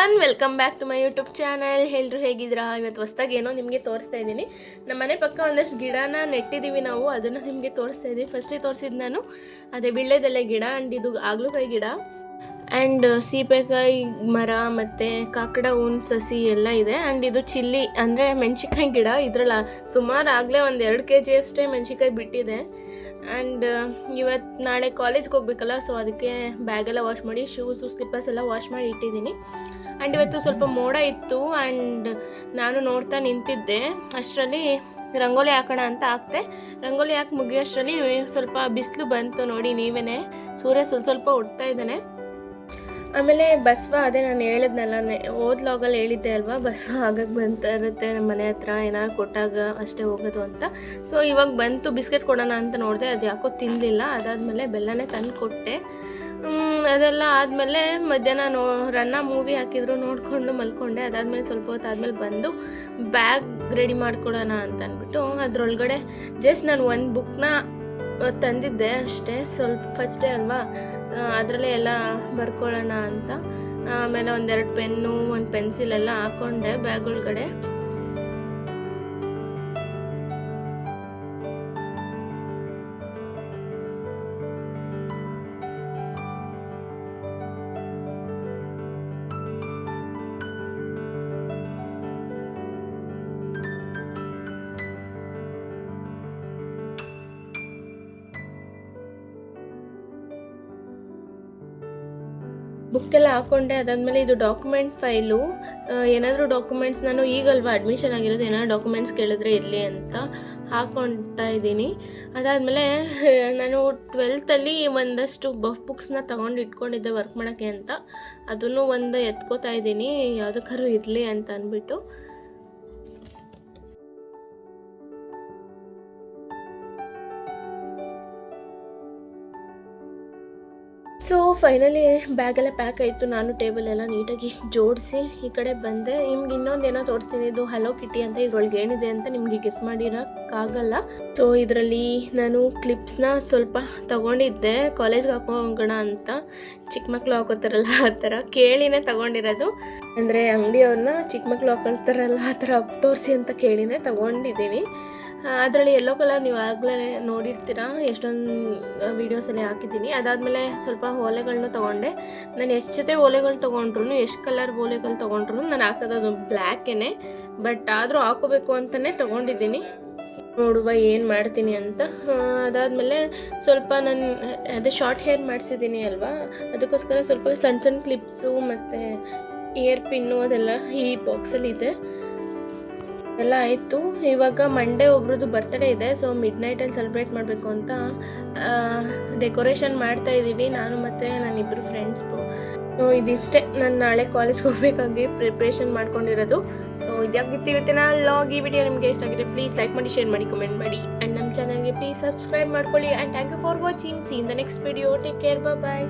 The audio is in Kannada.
Everyone, welcome back to my YouTube channel. ಎಲ್ಲರೂ ಹೇಗಿದ್ದೀರಾ? ಇವತ್ತು ಹೊಸ್ದಾಗಿ ಏನೋ ನಿಮಗೆ ತೋರಿಸ್ತಾ ಇದ್ದೀನಿ. ನಮ್ಮ ಮನೆ ಪಕ್ಕ ಒಂದಷ್ಟು ಗಿಡನ ನೆಟ್ಟಿದ್ದೀವಿ ನಾವು, ಅದನ್ನು ನಿಮಗೆ ತೋರಿಸ್ತಾ ಇದ್ದೀವಿ. ಫಸ್ಟಿಗೆ ತೋರಿಸಿದ್ದು ನಾನು ಅದೇ ಬಿಳ್ಳೆದೆಲೆ ಗಿಡ ಆ್ಯಂಡ್ ಇದು ಆಗ್ಲಕಾಯಿ ಗಿಡ ಆ್ಯಂಡ್ ಸೀಬೆಕಾಯಿ ಮರ ಮತ್ತು ಕಾಕಡ ಹೂವಿನ ಸಸಿ ಎಲ್ಲ ಇದೆ. ಆ್ಯಂಡ್ ಇದು ಚಿಲ್ಲಿ ಅಂದರೆ ಮೆಣಸಿನ್ಕಾಯಿ ಗಿಡ. ಇದರಲ್ಲಿ ಸುಮಾರು ಆಗಲೇ ಒಂದು 2 kg ಅಷ್ಟೇ ಮೆಣಸಿನ್ಕಾಯಿ ಬಿಟ್ಟಿದೆ. ಆ್ಯಂಡ್ ಇವತ್ತು ನಾಳೆ ಕಾಲೇಜ್ಗೆ ಹೋಗ್ಬೇಕಲ್ಲ, ಸೊ ಅದಕ್ಕೆ ಬ್ಯಾಗೆಲ್ಲ ವಾಶ್ ಮಾಡಿ ಶೂಸು ಸ್ಲಿಪ್ಪರ್ಸ್ ಎಲ್ಲ ವಾಶ್ ಮಾಡಿ ಇಟ್ಟಿದ್ದೀನಿ. ಆ್ಯಂಡ್ ಇವತ್ತು ಸ್ವಲ್ಪ ಮೋಡ ಇತ್ತು ಆ್ಯಂಡ್ ನಾನು ನೋಡ್ತಾ ನಿಂತಿದ್ದೆ. ಅಷ್ಟರಲ್ಲಿ ರಂಗೋಲಿ ಹಾಕೋಣ ಅಂತ ಹಾಕ್ತೆ. ರಂಗೋಲಿ ಹಾಕಿ ಮುಗಿಯೋಷ್ಟರಲ್ಲಿ ಸ್ವಲ್ಪ ಬಿಸಿಲು ಬಂತು. ನೋಡಿ ನೀವೇ, ಸೂರ್ಯ ಸ್ವಲ್ಪ ಉಡ್ತಾ ಇದ್ದಾನೆ. ಆಮೇಲೆ ಬಸವ, ಅದೇ ನಾನು ಹೇಳಿದ್ನಲ್ಲ, ಲಾಗಲ್ಲಿ ಹೇಳಿದ್ದೆ ಅಲ್ವಾ, ಬಸವ ಆಗಕ್ಕೆ ಬಂತಾ ಇರುತ್ತೆ ನಮ್ಮ ಮನೆ ಹತ್ರ, ಏನಾದ್ರು ಕೊಟ್ಟಾಗ ಅಷ್ಟೇ ಹೋಗೋದು ಅಂತ. ಸೊ ಇವಾಗ ಬಂತು, ಬಿಸ್ಕೆಟ್ ಕೊಡೋಣ ಅಂತ ನೋಡಿದೆ, ಅದು ಯಾಕೋ ತಿಂದಿಲ್ಲ. ಅದಾದಮೇಲೆ ಬೆಲ್ಲನೇ ತಂದು ಕೊಟ್ಟೆ. ಅದೆಲ್ಲ ಆದಮೇಲೆ ಮಧ್ಯಾಹ್ನ ರನ್ನ ಮೂವಿ ಹಾಕಿದ್ರು, ನೋಡಿಕೊಂಡು ಮಲ್ಕೊಂಡೆ. ಅದಾದಮೇಲೆ ಸ್ವಲ್ಪ ಹೊತ್ತು ಆದಮೇಲೆ ಬಂದು ಬ್ಯಾಗ್ ರೆಡಿ ಮಾಡ್ಕೊಡೋಣ ಅಂತ ಅಂದ್ಬಿಟ್ಟು ಅದರೊಳಗಡೆ ಜಸ್ಟ್ ನಾನು ಒಂದು ಬುಕ್ನ ತಂದಿದ್ದೆ ಅಷ್ಟೇ, ಸ್ವಲ್ಪ ಫಸ್ಟ್ ಡೇ ಅಲ್ವಾ, ಅದರಲ್ಲೇ ಎಲ್ಲ ಬರ್ಕೊಳ್ಳೋಣ ಅಂತ. ಆಮೇಲೆ 1-2 ಪೆನ್ನು, 1 ಪೆನ್ಸಿಲ್ ಎಲ್ಲ ಹಾಕ್ಕೊಂಡೆ ಬ್ಯಾಗ್ ಒಳಗಡೆ. ಬುಕ್ಕೆಲ್ಲ ಹಾಕ್ಕೊಂಡೆ. ಅದಾದಮೇಲೆ ಇದು ಡಾಕ್ಯುಮೆಂಟ್ ಫೈಲು. ಏನಾದರೂ ಡಾಕ್ಯುಮೆಂಟ್ಸ್, ನಾನು ಈಗಲ್ವಾ ಅಡ್ಮಿಷನ್ ಆಗಿರೋದು, ಏನಾದರೂ ಡಾಕ್ಯುಮೆಂಟ್ಸ್ ಕೇಳಿದ್ರೆ ಎಲ್ಲಿ ಅಂತ ಹಾಕ್ಕೊಳ್ತಾ ಇದ್ದೀನಿ. ಅದಾದಮೇಲೆ ನಾನು 12th ಒಂದಷ್ಟು ಬುಕ್ಸ್ನ ತೊಗೊಂಡು ಇಟ್ಕೊಂಡಿದ್ದೆ ವರ್ಕ್ ಮಾಡೋಕ್ಕೆ ಅಂತ. ಅದನ್ನು ಒಂದು ಎತ್ಕೋತಾ ಇದ್ದೀನಿ, ಯಾವುದಕ್ಕಾದ್ರೂ ಇರಲಿ ಅಂತ ಅಂದ್ಬಿಟ್ಟು. ಸೊ ಫೈನಲಿ ಬ್ಯಾಗೆಲ್ಲ ಪ್ಯಾಕ್ ಆಯಿತು. ನಾನು ಟೇಬಲೆಲ್ಲ ನೀಟಾಗಿ ಜೋಡಿಸಿ ಈ ಕಡೆ ಬಂದೆ. ನಿಮ್ಗೆ ಇನ್ನೊಂದೇನೋ ತೋರಿಸ್ತೀನಿ, ಇದು ಹಲೋ ಕಿಟಿ ಅಂತ. ಇದ್ರೊಳಗೆ ಏನಿದೆ ಅಂತ ನಿಮಗೆ ಗೆಸ್ ಮಾಡಿರೋಕ್ಕಾಗಲ್ಲ. ಸೊ ಇದರಲ್ಲಿ ನಾನು ಕ್ಲಿಪ್ಸ್ನ ಸ್ವಲ್ಪ ತೊಗೊಂಡಿದ್ದೆ, ಕಾಲೇಜ್ಗೆ ಹಾಕೋಗೋಣ ಅಂತ. ಚಿಕ್ಕ ಮಕ್ಕಳು ಹಾಕೋತಾರಲ್ಲ ಆ ಥರ ಕೇಳಿನೇ ತೊಗೊಂಡಿರೋದು. ಅಂದರೆ ಅಂಗಡಿಯವ್ರನ್ನ ಚಿಕ್ಕ ಮಕ್ಕಳು ಹಾಕೊಳ್ತಾರಲ್ಲ ಆ ಥರ ತೋರಿಸಿ ಅಂತ ಕೇಳಿನೇ ತೊಗೊಂಡಿದ್ದೀನಿ. ಅದರಲ್ಲಿ ಯೆಲ್ಲೋ ಕಲರ್ ನೀವು ಆಗಲೇ ನೋಡಿರ್ತೀರ, ಎಷ್ಟೊಂದು ವೀಡಿಯೋಸಲ್ಲಿ ಹಾಕಿದ್ದೀನಿ. ಅದಾದಮೇಲೆ ಸ್ವಲ್ಪ ಓಲೆಗಳನ್ನೂ ತೊಗೊಂಡೆ. ನಾನು ಎಷ್ಟು ಜೊತೆ ಓಲೆಗಳು ತೊಗೊಂಡ್ರು, ಎಷ್ಟು ಕಲರ್ ಓಲೆಗಳು ತೊಗೊಂಡ್ರು ನಾನು ಹಾಕೋದು ಬ್ಲ್ಯಾಕೇ, ಬಟ್ ಆದರೂ ಹಾಕೋಬೇಕು ಅಂತಲೇ ತೊಗೊಂಡಿದ್ದೀನಿ. ನೋಡುವ ಏನು ಮಾಡ್ತೀನಿ ಅಂತ. ಅದಾದಮೇಲೆ ಸ್ವಲ್ಪ ನಾನು ಅದೇ ಶಾರ್ಟ್ ಹೇರ್ ಮಾಡಿಸಿದ್ದೀನಿ ಅಲ್ವಾ, ಅದಕ್ಕೋಸ್ಕರ ಸ್ವಲ್ಪ ಸಣ್ಣ ಸಣ್ಣ ಕ್ಲಿಪ್ಸು ಮತ್ತು ಇಯರ್ ಪಿನ್ನು ಅದೆಲ್ಲ ಈ ಬಾಕ್ಸಲ್ಲಿ ಇದೆ. ಎಲ್ಲ ಆಯಿತು. ಇವಾಗ ಮಂಡೇ ಒಬ್ರದ್ದು ಬರ್ತ್ಡೇ ಇದೆ, ಸೊ ಮಿಡ್ನೈಟಲ್ಲಿ ಸೆಲೆಬ್ರೇಟ್ ಮಾಡಬೇಕು ಅಂತ ಡೆಕೋರೇಷನ್ ಮಾಡ್ತಾ ಇದ್ದೀವಿ, ನಾನು ಮತ್ತು ನನ್ನಿಬ್ಬರು ಫ್ರೆಂಡ್ಸ್ದು. ಸೊ ಇದಿಷ್ಟೇ ನಾನು ನಾಳೆ ಕಾಲೇಜ್ಗೆ ಹೋಗಬೇಕಾಗಿ ಪ್ರಿಪ್ರೇಷನ್ ಮಾಡ್ಕೊಂಡಿರೋದು. ಸೊ ಇದಾಗಿತ್ತು ಇವತ್ತಿನ ಲಾಗ್. ಈ ವಿಡಿಯೋ ನಿಮಗೆ ಇಷ್ಟ ಆಗಿದೆ ಪ್ಲೀಸ್ ಲೈಕ್ ಮಾಡಿ, ಶೇರ್ ಮಾಡಿ, ಕಮೆಂಟ್ ಮಾಡಿ. ಆ್ಯಂಡ್ ನಮ್ಮ ಚಾನಲ್ಗೆ ಪ್ಲೀಸ್ ಸಬ್ಸ್ಕ್ರೈಬ್ ಮಾಡ್ಕೊಳ್ಳಿ. And thank you for watching. See in the next video. Take care, bye.